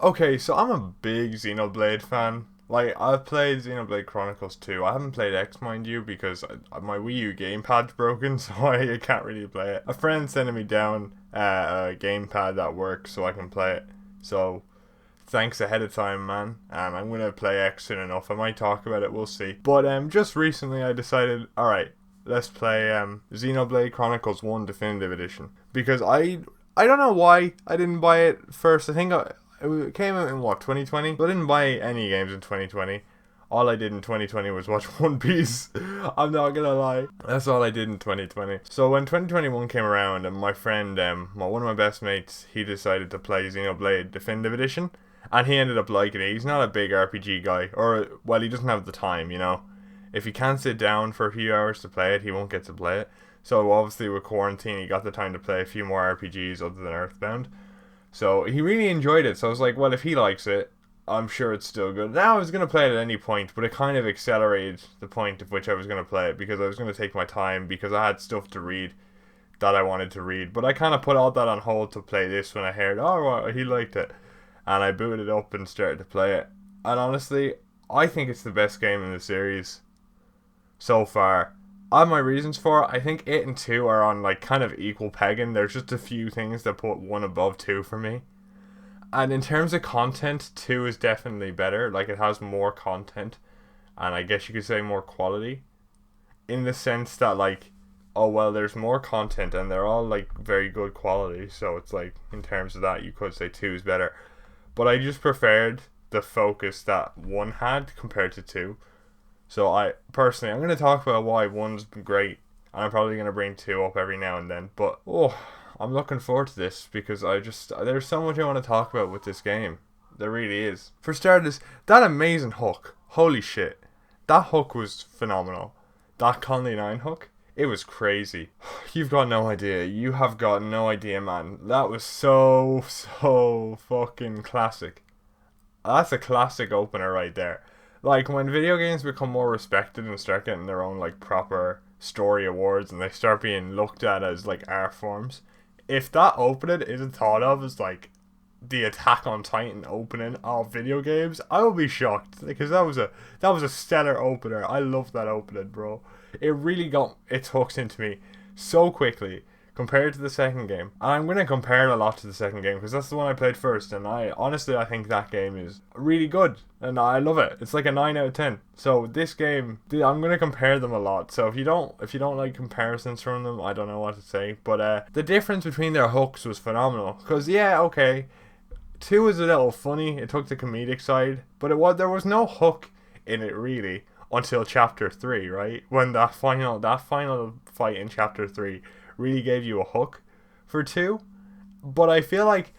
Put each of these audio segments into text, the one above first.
Okay, so I'm a big Xenoblade fan. Like, I've played Xenoblade Chronicles 2. I haven't played X, mind you, because my Wii U gamepad's broken, so I can't really play it. A friend sending me down a gamepad that works so I can play it. So, thanks ahead of time, man. I'm gonna play X soon enough. I might talk about it, we'll see. But just recently I decided, alright, let's play Xenoblade Chronicles 1 Definitive Edition. Because I don't know why I didn't buy it first. I think it came out in what, 2020? So I didn't buy any games in 2020. All I did in 2020 was watch One Piece. I'm not gonna lie. That's all I did in 2020. So when 2021 came around and my friend, one of my best mates, he decided to play Xenoblade Definitive Edition. And he ended up liking it. He's not a big RPG guy. Or, well, he doesn't have the time, you know. If he can't sit down for a few hours to play it, he won't get to play it. So obviously with quarantine, he got the time to play a few more RPGs other than Earthbound. So he really enjoyed it. So I was like, well, if he likes it, I'm sure it's still good. Now I was going to play it at any point, but it kind of accelerated the point at which I was going to play it because I was going to take my time because I had stuff to read that I wanted to read. But I kind of put all that on hold to play this when I heard, oh, well, he liked it. And I booted it up and started to play it. And honestly, I think it's the best game in the series so far. I have my reasons for it. I think it and 2 are on like kind of equal pegging. There's just a few things that put 1 above 2 for me. And in terms of content, 2 is definitely better. Like, it has more content, and I guess you could say more quality, in the sense that, like, oh well, there's more content and they're all like very good quality. So it's like, in terms of that, you could say 2 is better. But I just preferred the focus that 1 had compared to 2. So I personally, I'm going to talk about why 1's great, and I'm probably going to bring 2 up every now and then. But I'm looking forward to this because there's so much I want to talk about with this game. There really is. For starters, that amazing hook. Holy shit. That hook was phenomenal. That Conley 9 hook, it was crazy. You've got no idea. You have got no idea, man. That was so fucking classic. That's a classic opener right there. Like, when video games become more respected and start getting their own, like, proper story awards and they start being looked at as, like, art forms, if that opening isn't thought of as, like, the Attack on Titan opening of video games, I will be shocked. Because that was a stellar opener. I love that opening, bro. It really got its hooks into me so quickly compared to the second game. And I'm going to compare it a lot to the second game because that's the one I played first, and I think that game is really good and I love it. It's like a 9 out of 10. So this game, I'm going to compare them a lot. So if you don't like comparisons from them, I don't know what to say. But the difference between their hooks was phenomenal. Because yeah, okay, 2 was a little funny. It took the comedic side, but there was no hook in it really until chapter 3, right? When that final fight in chapter 3 really gave you a hook for 2. But I feel like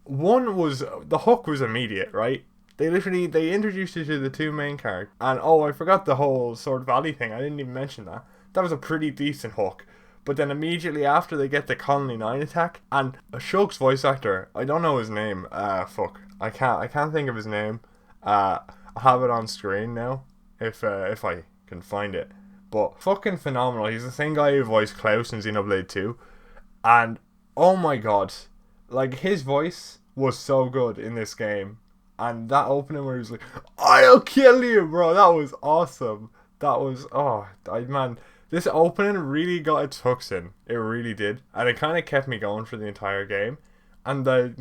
the hook was immediate, right? They introduced you to the 2 main characters. And I forgot the whole Sword Valley thing. I didn't even mention that. That was a pretty decent hook. But then immediately after, they get the Conley 9 attack, and Shulk's voice actor, I don't know his name. I can't think of his name. I have it on screen now, if I can find it. But fucking phenomenal. He's the same guy who voiced Klaus in Xenoblade 2. And oh my god, like, his voice was so good in this game. And that opening where he was like, I'll kill you, bro, that was awesome. That was, man, this opening really got its hooks in. It really did. And it kind of kept me going for the entire game. And the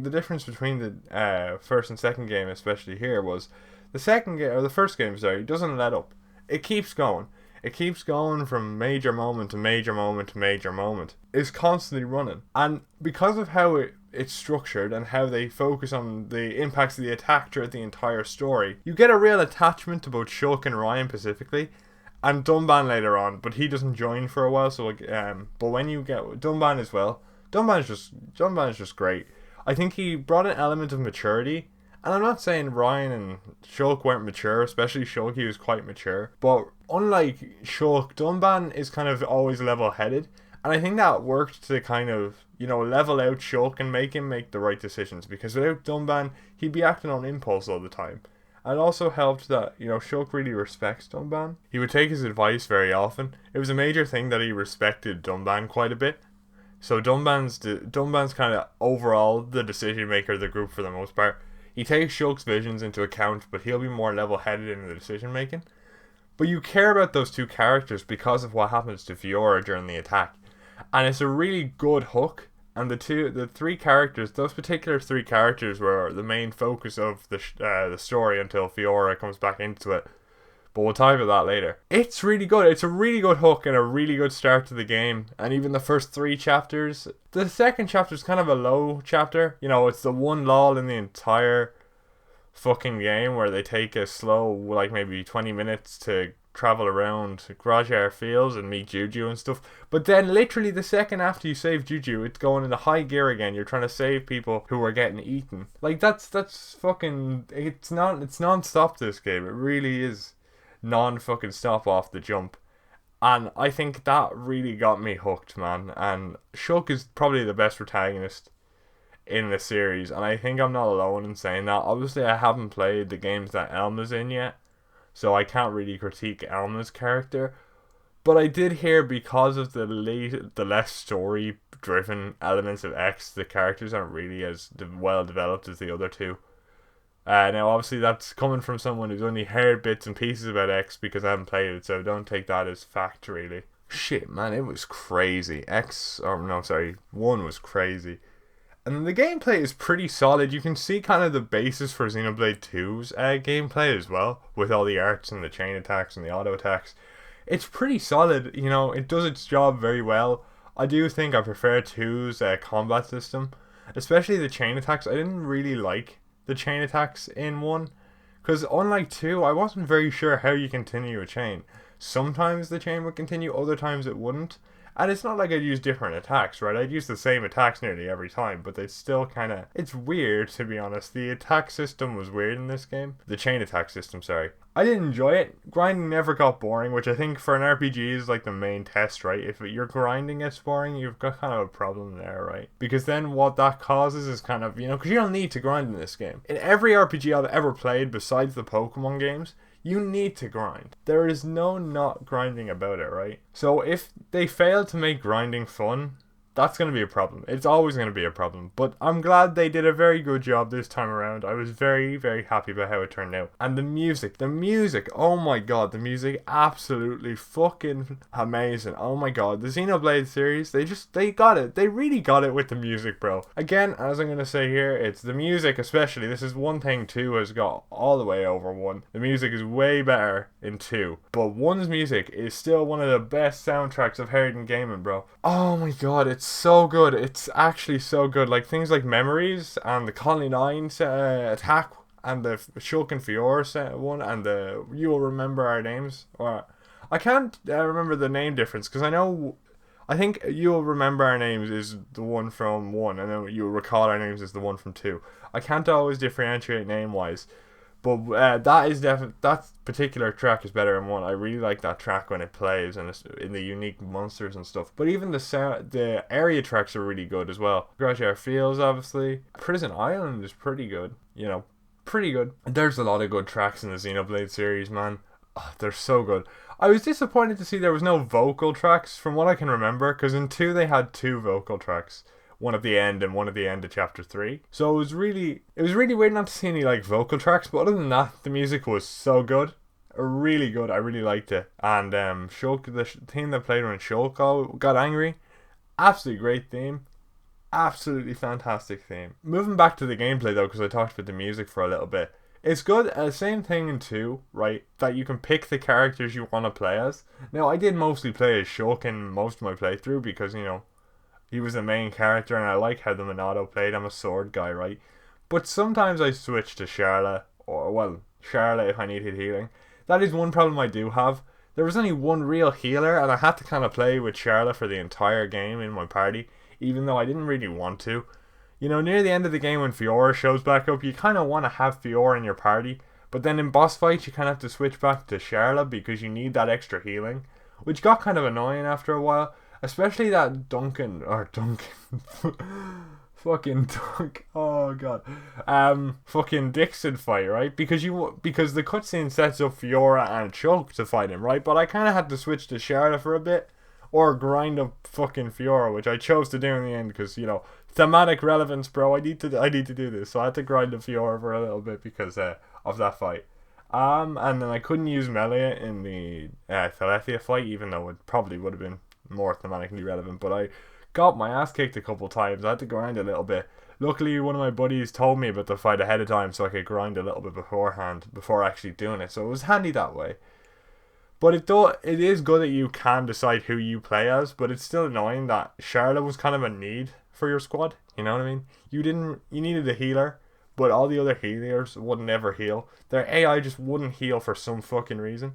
difference between the first and second game, especially here, was the first game, sorry, doesn't let up. It keeps going. It keeps going from major moment to major moment to major moment. It's constantly running. And because of how it's structured and how they focus on the impacts of the attack throughout the entire story, you get a real attachment to both Shulk and Ryan specifically, and Dunban later on, but he doesn't join for a while. So but when you get Dunban as well, Dunban is just great. I think he brought an element of maturity. And I'm not saying Ryan and Shulk weren't mature, especially Shulk, he was quite mature. But unlike Shulk, Dunban is kind of always level-headed. And I think that worked to kind of, level out Shulk and make him make the right decisions. Because without Dunban, he'd be acting on impulse all the time. And it also helped that, Shulk really respects Dunban. He would take his advice very often. It was a major thing that he respected Dunban quite a bit. So Dunban's kind of overall the decision maker of the group for the most part. He takes Shulk's visions into account, but he'll be more level-headed in the decision making. But you care about those two characters because of what happens to Fiora during the attack. And it's a really good hook. And the three characters, those particular three characters were the main focus of the story until Fiora comes back into it. But we'll talk about that later. It's really good. It's a really good hook and a really good start to the game. And even the first 3 chapters. The second chapter is kind of a low chapter. You know, it's the one lull in the entire fucking game where they take a slow, like maybe 20 minutes to travel around Grajar Fields and meet Juju and stuff. But then literally the second after you save Juju, it's going into high gear again. You're trying to save people who are getting eaten. Like that's fucking, it's non-stop, this game. It really is non-fucking stop off the jump. And I think that really got me hooked, man. And Shulk is probably the best protagonist in the series, and I think I'm not alone in saying that. Obviously I haven't played the games that Elma's in yet, so I can't really critique Elma's character, but I did hear because of the less story driven elements of X, the characters aren't really as well developed as the other two. Now obviously that's coming from someone who's only heard bits and pieces about X because I haven't played it, so don't take that as fact really. Shit, man, it was crazy. 1 was crazy. And the gameplay is pretty solid. You can see kind of the basis for Xenoblade 2's gameplay as well, with all the arts and the chain attacks and the auto attacks. It's pretty solid, you know, it does its job very well. I do think I prefer 2's combat system, especially the chain attacks. I didn't really like the chain attacks in 1, because unlike 2, I wasn't very sure how you continue a chain. Sometimes the chain would continue, other times it wouldn't. And it's not like I'd use different attacks, right? I'd use the same attacks nearly every time, but they still kind of... It's weird, to be honest. The attack system was weird in this game. The chain attack system, sorry. I did enjoy it. Grinding never got boring, which I think for an RPG is like the main test, right? If your grinding gets boring, you've got kind of a problem there, right? Because then what that causes is kind of, you know, because you don't need to grind in this game. In every RPG I've ever played, besides the Pokemon games, you need to grind. There is no not grinding about it, right? So if they fail to make grinding fun, that's going to be a problem. It's always going to be a problem. But I'm glad they did a very good job this time around. I was very, very happy about how it turned out. And the music, oh my god, the music, absolutely fucking amazing. Oh my god, the Xenoblade series, they got it. They really got it with the music, bro. Again, as I'm going to say here, it's the music especially. This is one thing 2 has got all the way over 1. The music is way better in 2. But 1's music is still one of the best soundtracks I've heard in gaming, bro. Oh my god, it's so good. It's actually so good. Like things like Memories and the Colony 9 attack and the Shulk and Fiora one and the You Will Remember Our Names. Or I can't remember the name difference because I think You Will Remember Our Names is the one from 1 and then You Will Recall Our Names is the one from 2. I can't always differentiate name wise. But that particular track is better in 1. I really like that track when it plays and it's in the unique monsters and stuff. But even the area tracks are really good as well. Grajar Fields, obviously. Prison Island is pretty good. You know, pretty good. There's a lot of good tracks in the Xenoblade series, man. Oh, they're so good. I was disappointed to see there was no vocal tracks from what I can remember, because in 2 they had 2 vocal tracks. One at the end and one at the end of chapter 3. So it was really weird not to see any like vocal tracks, but other than that, the music was so good. Really good. I really liked it. And Shulk, the theme that played when Shulk got angry, absolutely great theme. Absolutely fantastic theme. Moving back to the gameplay though, because I talked about the music for a little bit. It's good. Same thing in 2, right? That you can pick the characters you want to play as. Now, I did mostly play as Shulk in most of my playthrough because, you know, he was the main character and I like how the Monado played. I'm a sword guy, right? But sometimes I switch to Charlotte, Charlotte if I needed healing. That is one problem I do have. There was only one real healer and I had to kind of play with Charlotte for the entire game in my party, even though I didn't really want to. You know, near the end of the game when Fiora shows back up, you kind of want to have Fiora in your party, but then in boss fights you kind of have to switch back to Charlotte because you need that extra healing, which got kind of annoying after a while. Especially that fucking Dixon fight, right? Because the cutscene sets up Fiora and Shulk to fight him, right? But I kind of had to switch to Charlotte for a bit, or grind up fucking Fiora, which I chose to do in the end because, you know, thematic relevance, bro. I need to do this. So I had to grind the Fiora for a little bit because of that fight. And then I couldn't use Melia in the Thalethia fight, even though it probably would have been more thematically relevant. But I got my ass kicked a couple times. I had to grind a little bit. Luckily, one of my buddies told me about the fight ahead of time, so I could grind a little bit beforehand before actually doing it. So it was handy that way. But it is good that you can decide who you play as, but it's still annoying that Charlotte was kind of a need for your squad. You know what I mean? You needed a healer, but all the other healers would never heal. Their AI just wouldn't heal for some fucking reason.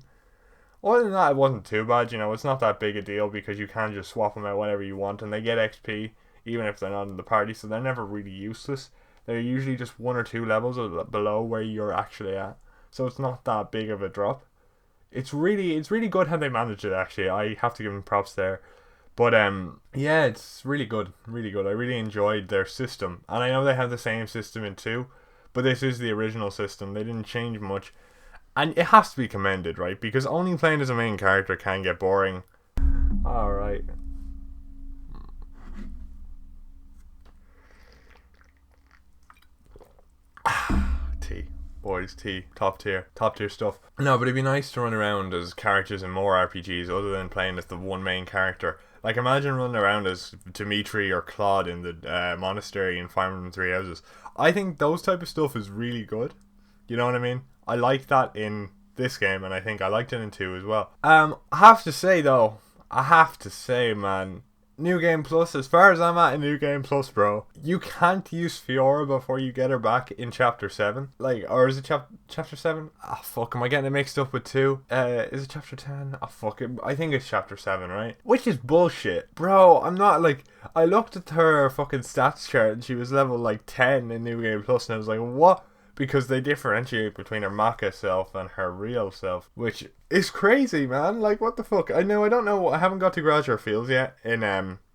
Other than that, it wasn't too bad. You know, it's not that big a deal because you can just swap them out whenever you want, and they get XP even if they're not in the party, so they're never really useless. They're usually just 1 or 2 levels below where you're actually at, so it's not that big of a drop. It's really good how they manage it, actually. I have to give them props there. But yeah, it's really good, really good. I really enjoyed their system, and I know they have the same system in 2, but this is the original system. They didn't change much, and it has to be commended, right? Because only playing as a main character can get boring. Alright. Tea. Boys, tea. Top tier stuff. No, but it'd be nice to run around as characters in more RPGs other than playing as the one main character. Like, imagine running around as Dimitri or Claude in the monastery in Fire Emblem Three Houses. I think those type of stuff is really good. You know what I mean? I like that in this game, and I think I liked it in 2 as well. I have to say, man, New Game Plus, as far as I'm at in New Game Plus, bro, you can't use Fiora before you get her back in Chapter 7. Like, or is it Chapter 7? Ah, fuck, am I getting it mixed up with 2? Is it Chapter 10? Ah, fuck it. I think it's Chapter 7, right? Which is bullshit. Bro, I'm not, like, I looked at her fucking stats chart and she was level, like, 10 in New Game Plus, and I was like, what? Because they differentiate between her Maka self and her real self, which is crazy, man. Like, what the fuck? I don't know. I haven't got to garage her feels yet in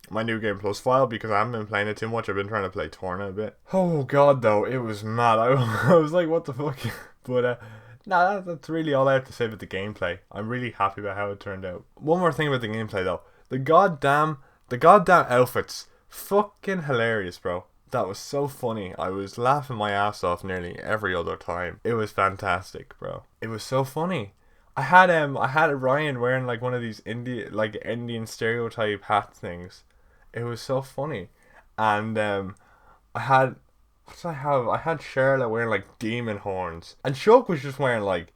my New Game Plus file because I haven't been playing it too much. I've been trying to play Torna a bit. Oh god, though, it was mad. I was like, what the fuck? But nah, that's really all I have to say about the gameplay. I'm really happy about how it turned out. One more thing about the gameplay, though. The goddamn outfits, fucking hilarious, bro. That was so funny. I was laughing my ass off nearly every other time. It was fantastic, bro. It was so funny. I had Ryan wearing like one of these Indian stereotype hat things. It was so funny. And I had Charlotte wearing like demon horns. And Shulk was just wearing like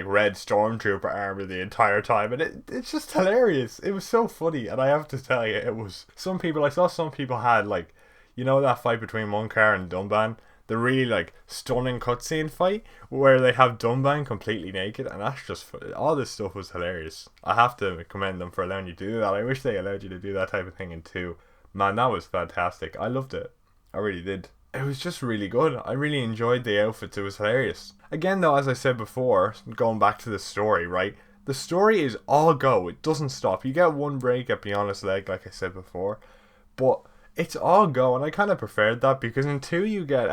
red stormtrooper armor the entire time, and it's just hilarious. It was so funny, and I have to tell you, it was I saw some people had like, you know, that fight between Munkar and Dunban, the really like stunning cutscene fight where they have Dunban completely naked, and that's just, all this stuff was hilarious. I have to commend them for allowing you to do that. I wish they allowed you to do that type of thing in 2. Man, that was fantastic. I loved it. I really did. It was just really good. I really enjoyed the outfits. It was hilarious. Again, though, as I said before, going back to the story, right? The story is all go. It doesn't stop. You get one break at Beyond Its Leg, like I said before, but it's all go, and I kind of preferred that because in 2 you get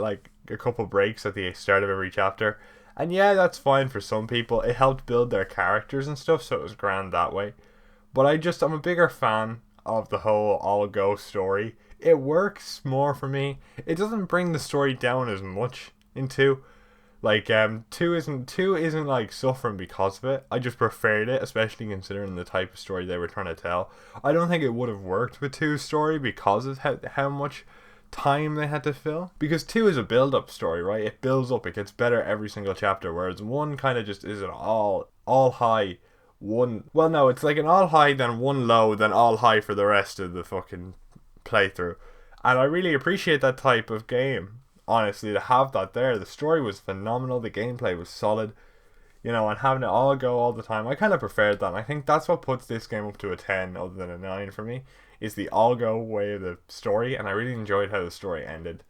like a couple breaks at the start of every chapter, and yeah, that's fine for some people. It helped build their characters and stuff, so it was grand that way. But I'm a bigger fan of the whole all go story. It works more for me. It doesn't bring the story down as much in 2. Like, 2 isn't like suffering because of it. I just preferred it, especially considering the type of story they were trying to tell. I don't think it would have worked with 2's story because of how much time they had to fill. Because 2 is a build-up story, right? It builds up, it gets better every single chapter, whereas 1 kind of just is an all high. It's like an all high, then 1 low, then all high for the rest of the fucking playthrough. And I really appreciate that type of game. Honestly, to have that there. The story was phenomenal, the gameplay was solid, you know, and having it all go all the time, I kind of preferred that, and I think that's what puts this game up to a 10 other than a 9 for me, is the all go way of the story, and I really enjoyed how the story ended.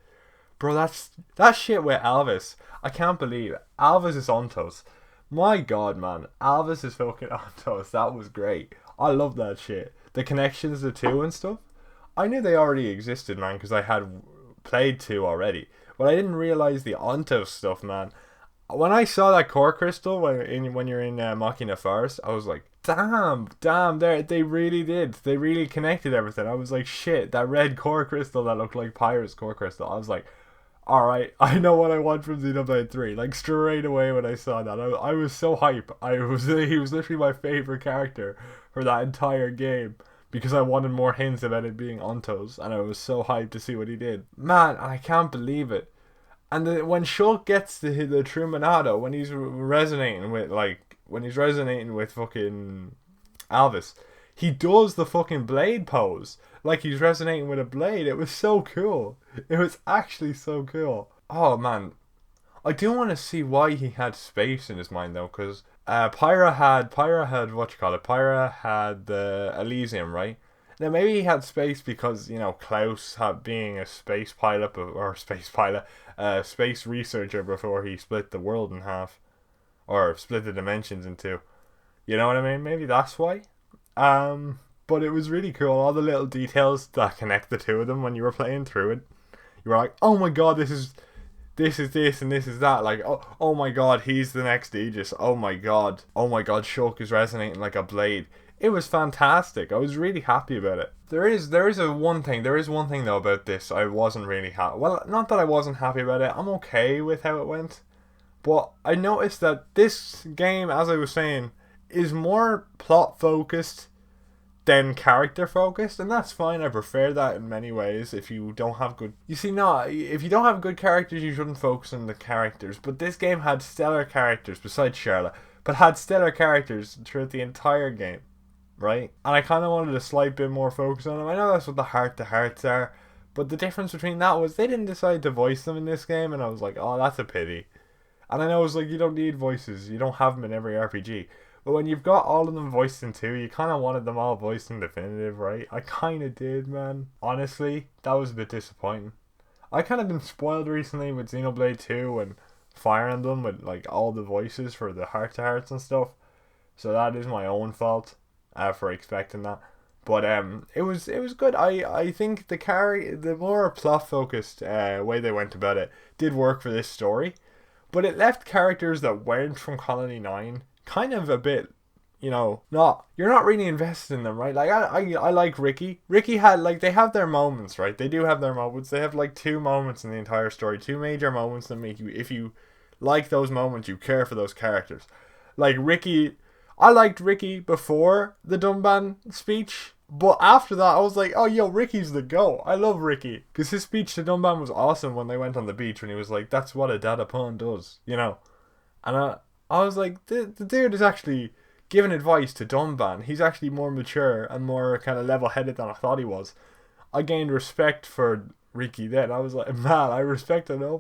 Bro, that shit with Alvis, I can't believe it. Alvis is Ontos. My god, man, Alvis is fucking Ontos. That was great. I love that shit. The connections to 2 and stuff, I knew they already existed, man, because I had played 2 already. But I didn't realize the Ontos stuff, man. When I saw that core crystal when you're in Machina Forest, I was like, Damn, they really did. They really connected everything. I was like, shit, that red core crystal that looked like Pyrus core crystal. I was like, alright, I know what I want from Xenoblade 3. Like, straight away when I saw that, I was so hype. He was literally my favorite character for that entire game. Because I wanted more hints about it being Ontos. And I was so hyped to see what he did. Man, I can't believe it. And when Shulk gets the True Monado, when he's resonating with, like, when he's resonating with fucking Alvis, he does the fucking blade pose. Like he's resonating with a blade. It was so cool. It was actually so cool. Oh, man. I do want to see why he had space in his mind, though, because Pyra had, what you call it? Pyra had the Elysium, right? Now, maybe he had space because, you know, Klaus had being a space pilot, or space researcher before he split the world in half. Or split the dimensions in two. You know what I mean? Maybe that's why. But it was really cool. All the little details that connect the two of them when you were playing through it. You were like, oh my god, this is this and this is that. Like, oh my god, he's the next Aegis. Oh my god, Shulk is resonating like a blade. It was fantastic. I was really happy about it. There is one thing though about this. I wasn't really happy. Well, not that I wasn't happy about it. I'm okay with how it went. But I noticed that this game, as I was saying, is more plot focused than character focused, and that's fine. I prefer that in many ways. If you don't have good, if you don't have good characters, you shouldn't focus on the characters. But this game had stellar characters besides Charlotte, but had stellar characters throughout the entire game, right? And I kind of wanted a slight bit more focus on them. I know that's what the heart to hearts are, but the difference between that was they didn't decide to voice them in this game, and I was like, oh, that's a pity. And I know it's like you don't need voices, you don't have them in every RPG. But when you've got all of them voiced in 2, you kind of wanted them all voiced in Definitive, right? I kind of did, man. Honestly, that was a bit disappointing. I kind of been spoiled recently with Xenoblade 2 and Fire Emblem with like all the voices for the heart-to-hearts and stuff. So that is my own fault for expecting that. But it was good. I think the more plot-focused way they went about it did work for this story. But it left characters that weren't from Colony 9 kind of a bit, you know, you're not really invested in them, right? Like, I like Ricky. Ricky had, like, they have their moments, right? They do have their moments. They have, like, 2 moments in the entire story. 2 major moments that make you, if you like those moments, you care for those characters. Like, Ricky, I liked Ricky before the Dunban speech. But after that, I was like, oh, yo, Ricky's the GOAT. I love Ricky. Because his speech to Dunban was awesome when they went on the beach. When he was like, that's what a data pawn does, you know? And I was like, the dude is actually giving advice to Dunban. He's actually more mature and more kind of level-headed than I thought he was. I gained respect for Ricky then. I was like, man, I respect him. Oh,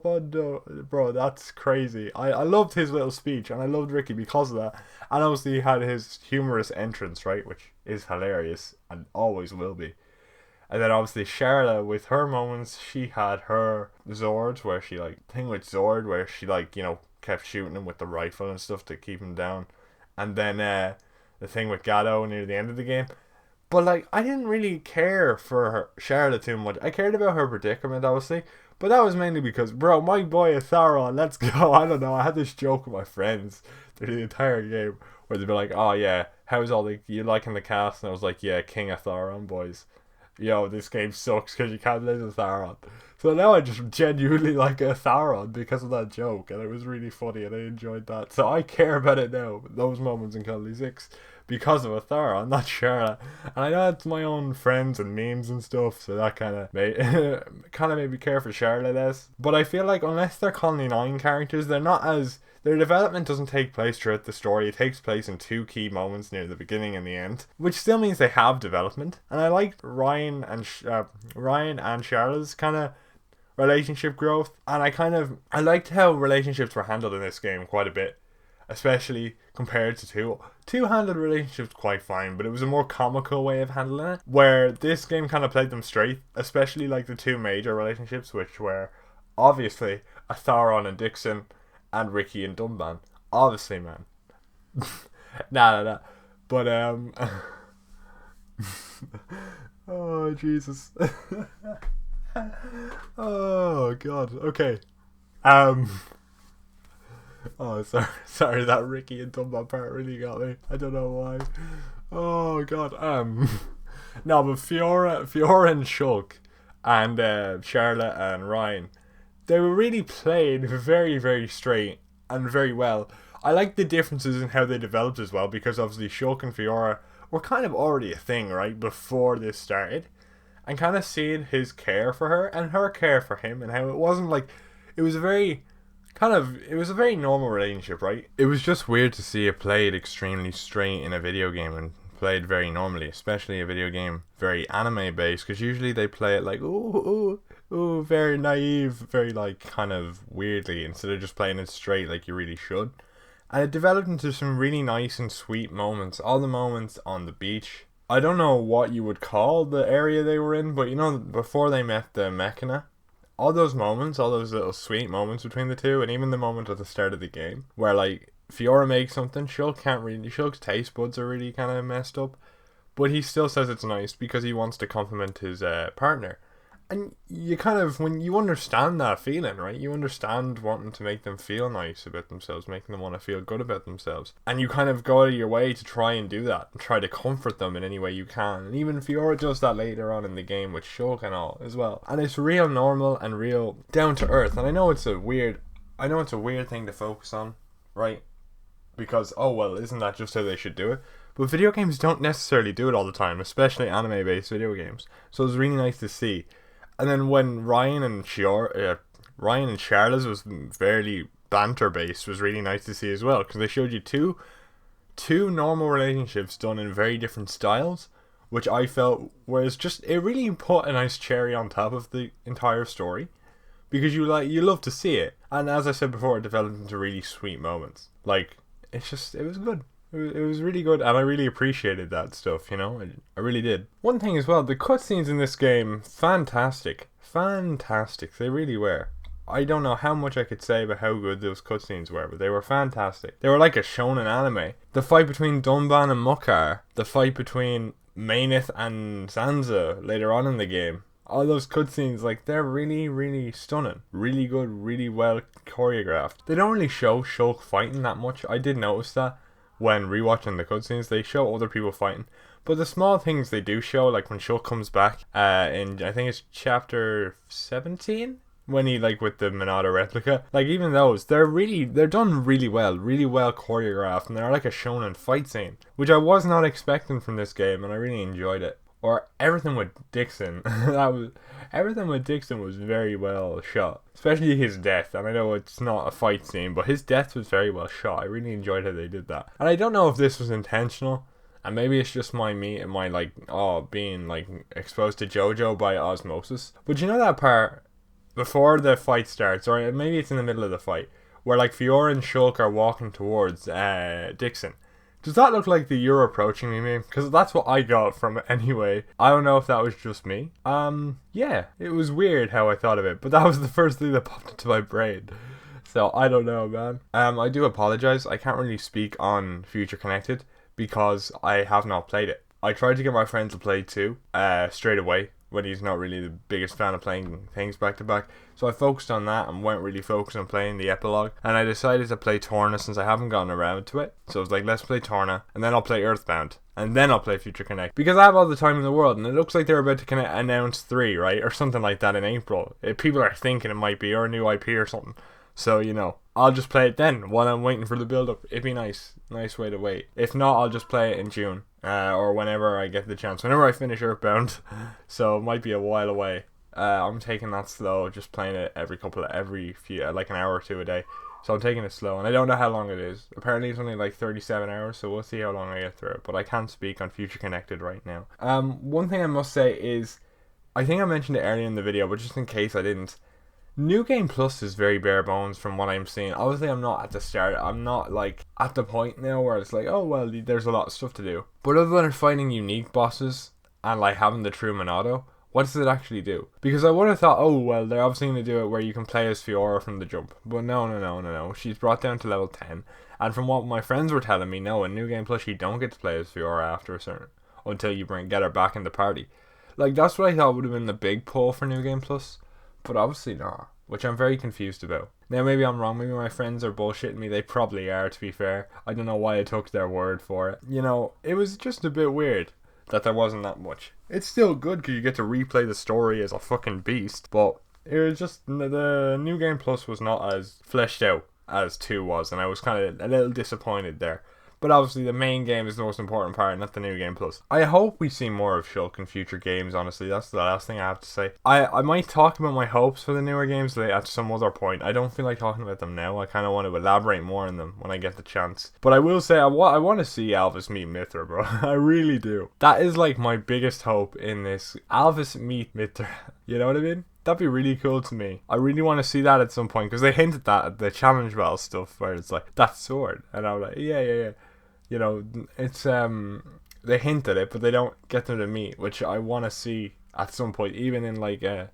bro, that's crazy. I loved his little speech, and I loved Ricky because of that. And obviously he had his humorous entrance, right, which is hilarious and always will be. And then obviously Charlotte, with her moments, she had her Zord, where she, like, thing with Zord, where she, like, you know, kept shooting him with the rifle and stuff to keep him down. And then the thing with Gatto near the end of the game. But, like, I didn't really care for Charlotte too much. I cared about her predicament, obviously. But that was mainly because, bro, my boy Atharon, let's go. I don't know. I had this joke with my friends through the entire game where they'd be like, oh, yeah, how's all you liking the cast? And I was like, yeah, King Atharon, boys. Yo, this game sucks because you can't live with Atharon. So now I just genuinely like Atharon because of that joke, and it was really funny, and I enjoyed that. So I care about it now, those moments in Call of Duty 6, because of Atharon, not Charlotte. And I know it's my own friends and memes and stuff, so that kind of made me care for Charlotte less. But I feel like unless they're Colony 9 characters, they're not as... Their development doesn't take place throughout the story. It takes place in 2 key moments near the beginning and the end, which still means they have development. And I liked Ryan and Charlotte's kind of relationship growth, and I liked how relationships were handled in this game quite a bit, especially compared to 2. 2 handled relationships quite fine, but it was a more comical way of handling it, where this game kind of played them straight, especially like the 2 major relationships, which were obviously Atharon and Dixon, and Ricky and Dunban. Obviously, man. Nah. But, oh, Jesus. Oh, God. Okay. Oh, sorry, that Ricky and Dumbo part really got me. I don't know why. Oh god. No, but Fiora and Shulk and Charlotte and Ryan, they were really played very, very straight and very well. I like the differences in how they developed as well, because obviously Shulk and Fiora were kind of already a thing, right, before this started. And kind of seeing his care for her and her care for him, and how it wasn't like, it was a very it was a very normal relationship, right? It was just weird to see it played extremely straight in a video game and played very normally, especially a video game very anime based, because usually they play it like, ooh, very naive, very like kind of weirdly, instead of just playing it straight like you really should. And it developed into some really nice and sweet moments. All the moments on the beach. I don't know what you would call the area they were in, but you know, before they met the Mechana, all those moments, all those little sweet moments between the two, and even the moment at the start of the game where like Fiora makes something, Shulk's taste buds are really kind of messed up, but he still says it's nice because he wants to compliment his partner. And you kind of, when you understand that feeling, right? You understand wanting to make them feel nice about themselves, making them want to feel good about themselves. And you kind of go out of your way to try and do that, and try to comfort them in any way you can. And even Fiora does that later on in the game with Shulk and all as well. And it's real normal and real down to earth. And I know it's a weird thing to focus on, right? Because, oh well, isn't that just how they should do it? But video games don't necessarily do it all the time, especially anime-based video games. So it's really nice to see. And then when Ryan and Charlotte's was fairly banter based, was really nice to see as well, because they showed you two normal relationships done in very different styles, which I felt was just, it really put a nice cherry on top of the entire story, because you love to see it. And as I said before, it developed into really sweet moments. Like, it was good. It was really good, and I really appreciated that stuff, you know? I really did. One thing as well, the cutscenes in this game, fantastic. Fantastic. They really were. I don't know how much I could say about how good those cutscenes were, but they were fantastic. They were like a shonen anime. The fight between Dunban and Mokar, the fight between Mainith and Sansa later on in the game, all those cutscenes, like, they're really, really stunning. Really good, really well choreographed. They don't really show Shulk fighting that much. I did notice that. When rewatching the cutscenes, they show other people fighting, but the small things they do show, like when Shulk comes back in, I think it's chapter 17, when he, like, with the Monado replica, like, even those, they're done really well choreographed, and they're like a shonen fight scene, which I was not expecting from this game, and I really enjoyed it. Or everything with Dixon, everything with Dixon was very well shot, especially his death. And I know it's not a fight scene, but his death was very well shot. I really enjoyed how they did that. And I don't know if this was intentional, and maybe it's just being like exposed to JoJo by osmosis. But you know that part before the fight starts, or maybe it's in the middle of the fight, where like Fiora and Shulk are walking towards Dixon. Does that look like the "you're approaching me" meme? Because that's what I got from it anyway. I don't know if that was just me. Yeah, it was weird how I thought of it, but that was the first thing that popped into my brain. So I don't know, man. I do apologize. I can't really speak on Future Connected because I have not played it. I tried to get my friend to play too, straight away, when he's not really the biggest fan of playing things back to back. So I focused on that and weren't really focused on playing the epilogue. And I decided to play Torna since I haven't gotten around to it. So I was like, let's play Torna, and then I'll play Earthbound, and then I'll play Future Connect. Because I have all the time in the world, and it looks like they're about to announce 3, right? Or something like that in April. People are thinking it might be, or a new IP or something. So, you know, I'll just play it then while I'm waiting for the build-up. It'd be nice way to wait. If not, I'll just play it in June. Or whenever I get the chance. Whenever I finish Earthbound. So it might be a while away. I'm taking that slow, just playing it every few, like an hour or two a day. So I'm taking it slow, and I don't know how long it is. Apparently it's only like 37 hours, so we'll see how long I get through it. But I can't speak on Future Connected right now. One thing I must say is, I think I mentioned it earlier in the video, but just in case I didn't, New Game Plus is very bare bones from what I'm seeing. Obviously, I'm not at the start. I'm not like at the point now where it's like, oh well, there's a lot of stuff to do. But other than fighting unique bosses and like having the true Monado, what does it actually do? Because I would have thought, oh well, they're obviously going to do it where you can play as Fiora from the jump. But no. She's brought down to level 10. And from what my friends were telling me, no, in New Game Plus, you don't get to play as Fiora after a certain, until you get her back in the party. Like, that's what I thought would have been the big pull for New Game Plus. But obviously not. which I'm very confused about. Now, maybe I'm wrong. Maybe my friends are bullshitting me. They probably are, to be fair. I don't know why I took their word for it. You know, it was just a bit weird that there wasn't that much. It's still good because you get to replay the story as a fucking beast, but it was just, the New Game Plus was not as fleshed out as 2 was, and I was kind of a little disappointed there. But obviously the main game is the most important part, not the New Game Plus. I hope we see more of Shulk in future games, honestly. That's the last thing I have to say. I might talk about my hopes for the newer games at some other point. I don't feel like talking about them now. I kind of want to elaborate more on them when I get the chance. But I will say, I want to see Alvis meet Mithra, bro. I really do. That is like my biggest hope in this. Alvis meet Mithra. You know what I mean? That'd be really cool to me. I really want to see that at some point, because they hinted that at the challenge battle stuff where it's like, that sword. And I'm like, yeah. You know, it's they hint at it, but they don't get them to meet, which I want to see at some point, even in like a,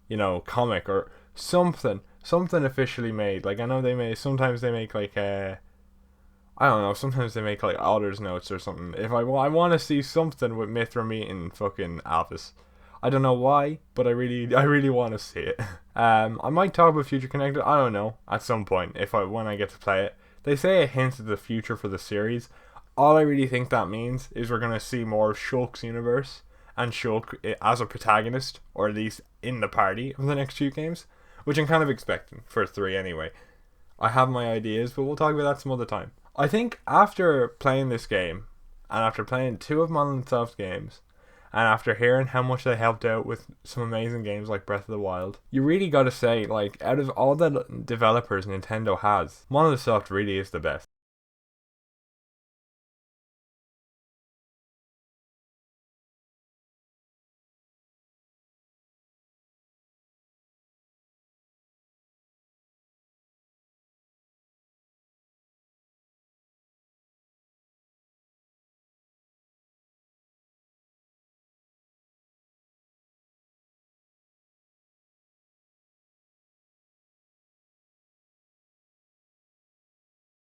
you know, comic or something officially made. Like, I know sometimes they make like I don't know, sometimes they make like author's notes or something. If I want to see something with Mithra meeting fucking Alvis. I don't know why, but I really want to see it. I might talk about Future Connected. I don't know, at some point when I get to play it. They say it hints at the future for the series. All I really think that means is we're going to see more of Shulk's universe and Shulk as a protagonist, or at least in the party of the next few games, which I'm kind of expecting for 3 anyway. I have my ideas, but we'll talk about that some other time. I think after playing this game, and after playing 2 of Monolith Soft's games, and after hearing how much they helped out with some amazing games like Breath of the Wild, you really gotta say, like, out of all the developers Nintendo has, Monolith Soft really is the best.